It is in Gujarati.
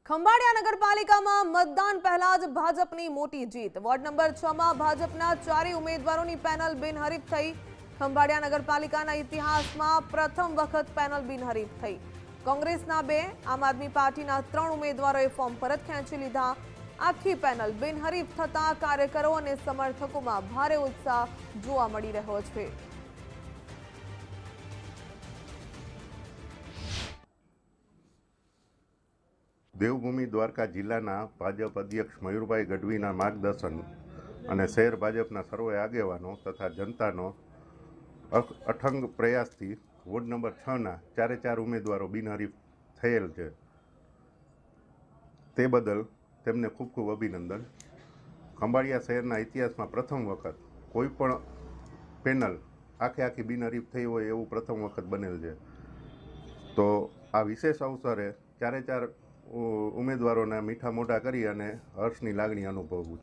ખંભાળિયા નગરપાલિકામાં મતદાન પહેલા જ ભાજપની મોટી જીત। વોર્ડ નંબર 6 માં ભાજપના 4 ઉમેદવારોની પેનલ બિનહરીફ થઈ। ખંભાળિયા નગરપાલિકાના ઇતિહાસમાં પ્રથમ વખત પેનલ બિનહરીફ થઈ। કોંગ્રેસના 2, આમ આદમી પાર્ટીના 3 ઉમેદવારોએ ફોર્મ પરત ખેંચી લીધા। આખી પેનલ બિનહરીફ થતા કાર્યકરો અને સમર્થકોમાં ભારે ઉત્સાહ જોવા મળી રહ્યો છે। દેવભૂમિ દ્વારકા જિલ્લાના ભાજપ અધ્યક્ષ મયુરભાઈ ગઢવીના માર્ગદર્શન અને શહેર ભાજપના સર્વે આગેવાનો તથા જનતાનો અઠંગ પ્રયાસથી વોર્ડ નંબર 6ના 4 ઉમેદવારો બિનહરીફ થયેલ છે। તે બદલ તેમને ખૂબ ખૂબ અભિનંદન। ખંભાળિયા શહેરના ઇતિહાસમાં પ્રથમ વખત કોઈ પણ પેનલ આખી બિનહરીફ થઈ હોય એવું પ્રથમ વખત બનેલ છે। તો આ વિશેષ અવસરે 4 ઉમેદવારોના મીઠા મોઢા કરી અને હર્ષની લાગણી અનુભવું।